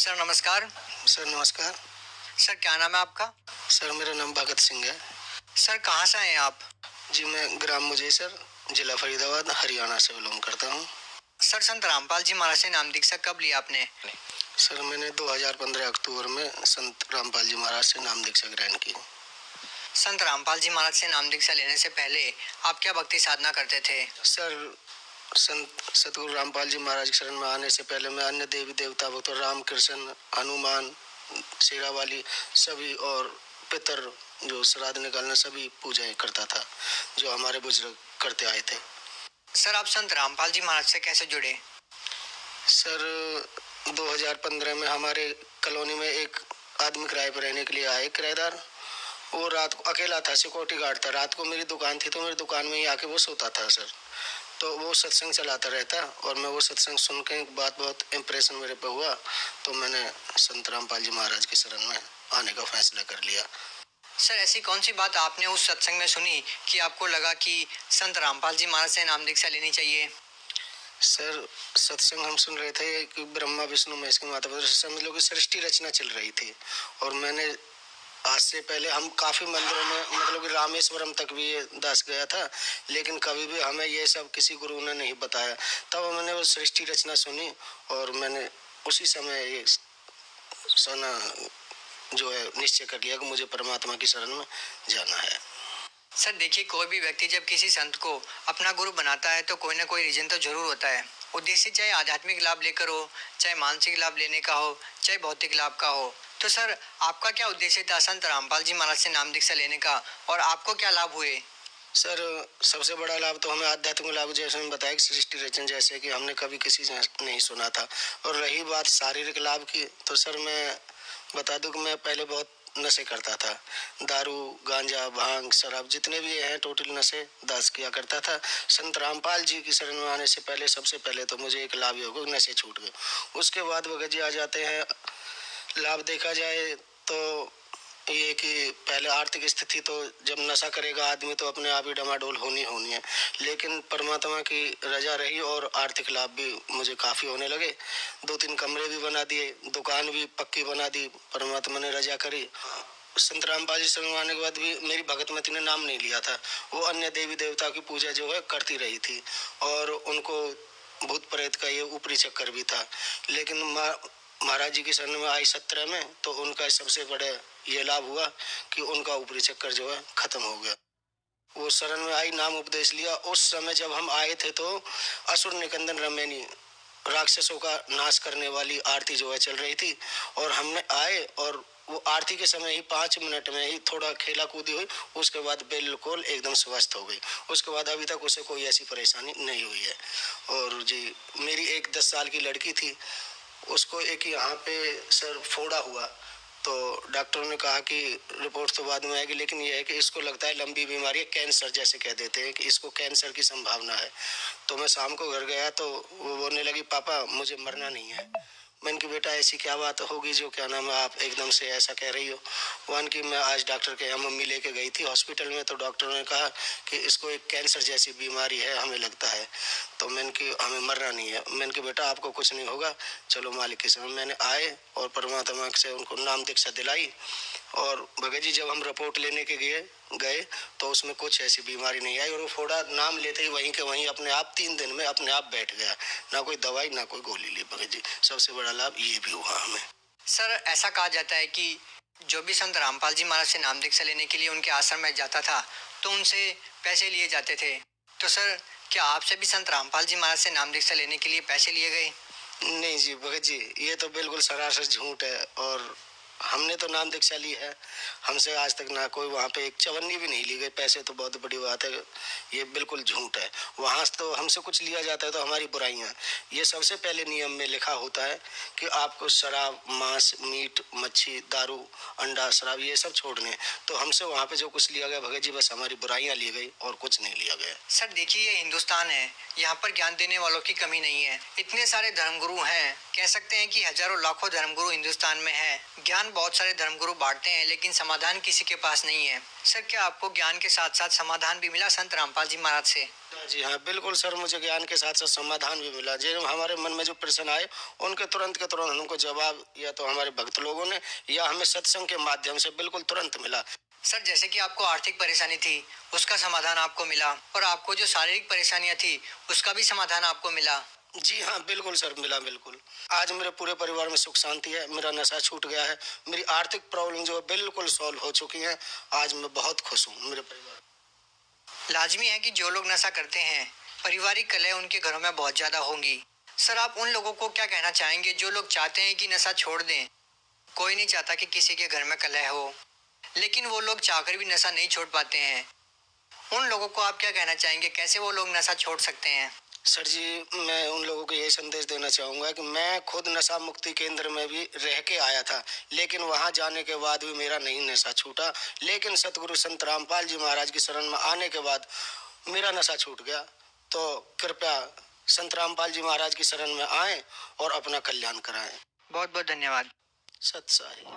Sir नमस्कार। Sir नमस्कार। Sir क्या नाम है आपका? सर मेरा नाम भगत सिंह है। सर कहाँ से हैं आप? जी मैं ग्राम मुजेसर, जिला फरीदाबाद, हरियाणा से बिलोंग करता हूँ। सर संत रामपाल जी महाराज से नाम दीक्षा कब लिया आपने? सर मैंने 2015 अक्टूबर में संत रामपाल जी महाराज से नाम दीक्षा ग्रहण की। संत रामपाल जी महाराज से नाम दीक्षा लेने से पहले आप क्या भक्ति साधना करते थे? सर संत सतगुरु रामपाल जी महाराज की शरण में आने से पहले मैं अन्य देवी देवता भक्त राम कृष्ण हनुमान शेरावाली सभी और पितर जो श्राद्ध निकालना सभी पूजाएं करता था जो हमारे बुजुर्ग करते आए थे। सर आप संत रामपाल जी महाराज से कैसे जुड़े? सर 2015 में हमारे कॉलोनी में एक आदमी किराए पर रहने के लिए आए किराएदार। वो रात को अकेला था, सिक्योरिटी गार्ड था। रात को मेरी दुकान थी तो मेरी दुकान में ही आके वो सोता था सर। तो वो सत्संग चलाता रहता और मैं वो सत्संग सुन के एक बात बहुत इम्प्रेशन मेरे पे हुआ तो मैंने संत रामपाल जी महाराज की शरण में आने का फैसला कर लिया। सर ऐसी कौन सी बात आपने उस सत्संग में सुनी कि आपको लगा कि संत रामपाल जी महाराज से नाम दीक्षा लेनी चाहिए? सर सत्संग हम सुन रहे थे कि ब्रह्मा विष्णु महेश के माता पिता समझ लो कि सृष्टि रचना चल रही थी। और मैंने आज से पहले हम काफ़ी मंदिरों में मतलब कि रामेश्वरम तक भी ये दास गया था, लेकिन कभी भी हमें ये सब किसी गुरु ने नहीं बताया। तब मैंने वो सृष्टि रचना सुनी और मैंने उसी समय ये सुना जो है निश्चय कर लिया कि मुझे परमात्मा की शरण में जाना है। सर देखिए, कोई भी व्यक्ति जब किसी संत को अपना गुरु बनाता है तो कोई ना कोई रीजन तो जरूर होता है। उद्देश्य चाहे आध्यात्मिक लाभ लेकर हो, चाहे मानसिक लाभ लेने का हो, चाहे भौतिक लाभ का हो। तो सर आपका क्या उद्देश्य था संत रामपाल जी महाराज से नाम दीक्षा लेने का और आपको क्या लाभ हुए? सर सबसे बड़ा लाभ तो हमें आध्यात्मिक लाभ जैसे मैंने बताया कि सृष्टि रचना जैसे कि हमने कभी किसी से नहीं सुना था। और रही बात शारीरिक लाभ की तो सर मैं बता दूं कि मैं पहले बहुत नशे करता था। दारू गांजा भांग शराब जितने भी हैं टोटल नशे दास किया करता था। संत रामपाल जी की शरण में आने से पहले सबसे पहले तो मुझे एक लाभ हो गया, नशे छूट गए। उसके बाद भगत जी आ जाते हैं। लाभ देखा जाए तो ये कि पहले आर्थिक स्थिति तो जब नशा करेगा आदमी तो अपने आप ही डमाडोल होनी है, लेकिन परमात्मा की रजा रही और आर्थिक लाभ भी मुझे काफ़ी होने लगे। 2-3 कमरे भी बना दिए, दुकान भी पक्की बना दी, परमात्मा ने रजा करी। संत रामपाल जी शरण आने के बाद भी मेरी भगतमती ने नाम नहीं लिया था। वो अन्य देवी देवता की पूजा जो है करती रही थी और उनको भूत प्रेत का ये ऊपरी चक्कर भी था। लेकिन महाराज जी की शरण में आई 17 में तो उनका सबसे बड़े ये लाभ हुआ कि उनका ऊपरी चक्कर जो है खत्म हो गया। वो शरण में आई, नाम उपदेश लिया। उस समय जब हम आए थे तो असुर निकंदन रमेनी राक्षसों का नाश करने वाली आरती जो है चल रही थी और हमने आए और वो आरती के समय ही 5 मिनट में ही थोड़ा खेला कूदी हुई, उसके बाद बिल्कुल एकदम स्वस्थ हो गई। उसके बाद अभी तक उसे कोई ऐसी परेशानी नहीं हुई है। और जी मेरी एक 10 साल की लड़की थी, उसको एक यहाँ पे सर फोड़ा हुआ तो डॉक्टरों ने कहा कि रिपोर्ट तो बाद में आएगी, लेकिन यह है कि इसको लगता है लंबी बीमारी है, कैंसर जैसे कह देते हैं कि इसको कैंसर की संभावना है। तो मैं शाम को घर गया तो वो बोलने लगी पापा मुझे मरना नहीं है। मैंने कि बेटा ऐसी क्या बात होगी जो क्या नाम है आप एकदम से ऐसा कह रही हो। वन की मैं आज डॉक्टर के यहाँ मम्मी लेके गई थी हॉस्पिटल में तो डॉक्टरों ने कहा कि इसको एक कैंसर जैसी बीमारी है हमें लगता है। तो मैंने कि हमें मरना नहीं है। मैंने कि बेटा आपको कुछ नहीं होगा, चलो मालिक के समय। मैंने आए और परमात्मा से उनको नाम दीक्षा दिलाई और भगत जी जब हम रिपोर्ट लेने के गए तो उसमें कुछ ऐसी बीमारी नहीं आई और वो फोड़ा नाम लेते ही वहीं के वहीं अपने आप 3 दिन में अपने आप बैठ गया। ना कोई दवाई ना कोई गोली ली भगत जी। सबसे बड़ा लाभ ये भी हुआ हमें। सर ऐसा कहा जाता है कि जो भी संत रामपाल जी महाराज से नाम दीक्षा लेने के लिए उनके आश्रम में जाता था तो उनसे पैसे लिए जाते थे। तो सर क्या आपसे भी संत रामपाल जी महाराज से नाम दीक्षा लेने के लिए पैसे लिए गए? नहीं जी भगत जी, ये तो बिल्कुल सरासर झूठ है और हमने तो नाम दीक्षा ली है। हमसे आज तक ना कोई वहाँ पे एक चवन्नी भी नहीं ली गई। पैसे तो बहुत बड़ी बात है, ये बिल्कुल झूठ है। वहाँ तो हमसे कुछ लिया जाता है तो हमारी बुराइयाँ। ये सबसे पहले नियम में लिखा होता है कि आपको शराब मांस मीट मच्छी दारू अंडा शराब ये सब छोड़ने। तो हमसे वहाँ पे जो कुछ लिया गया भगत जी बस हमारी बुराइयाँ ली गई और कुछ नहीं लिया गया। सर देखिए, ये हिंदुस्तान है, यहाँ पर ज्ञान देने वालों की कमी नहीं है। इतने सारे धर्मगुरु हैं, कह सकते हैं कि हजारों लाखों धर्मगुरु हिंदुस्तान में हैं। ज्ञान ज्ञान बहुत सारे धर्मगुरु बांटते हैं, लेकिन समाधान किसी के पास नहीं है। सर, क्या आपको ज्ञान के साथ साथ समाधान भी मिला संत रामपाल जी महाराज से? जी हाँ, बिल्कुल सर, मुझे ज्ञान के साथ साथ समाधान भी मिला। जो हमारे मन में जो प्रश्न आए उनके तुरंत के तुरंत हमको जवाब या तो हमारे भक्त लोगों ने या हमें सत्संग के माध्यम से बिल्कुल तुरंत मिला। सर, जैसे कि आपको आर्थिक परेशानी थी, उसका समाधान आपको मिला, और आपको जो शारीरिक परेशानियां थी उसका भी समाधान आपको मिला। जी हाँ, बिल्कुल सर, मिला बिल्कुल। आज मेरे पूरे परिवार में सुख शांति है, मेरा नशा छूट गया है, मेरी आर्थिक प्रॉब्लम जो है बिल्कुल सॉल्व हो चुकी है। आज मैं बहुत खुश हूँ मेरे परिवार। लाजमी है कि जो लोग नशा करते हैं, पारिवारिक कलह उनके घरों में बहुत ज्यादा होंगी। सर, आप उन लोगों को क्या कहना चाहेंगे जो लोग चाहते हैं कि नशा छोड़ दें? कोई नहीं चाहता कि किसी के घर में कलह हो, लेकिन वो लोग चाहकर भी नशा नहीं छोड़ पाते हैं। उन लोगों को आप क्या कहना चाहेंगे, कैसे वो लोग नशा छोड़ सकते हैं? सर जी, मैं उन लोगों को यही संदेश देना चाहूँगा कि मैं खुद नशा मुक्ति केंद्र में भी रह के आया था, लेकिन वहाँ जाने के बाद भी मेरा नहीं नशा छूटा। लेकिन सतगुरु संत रामपाल जी महाराज की शरण में आने के बाद मेरा नशा छूट गया। तो कृपया संत रामपाल जी महाराज की शरण में आएं और अपना कल्याण कराएं। बहुत बहुत धन्यवाद। सत साई।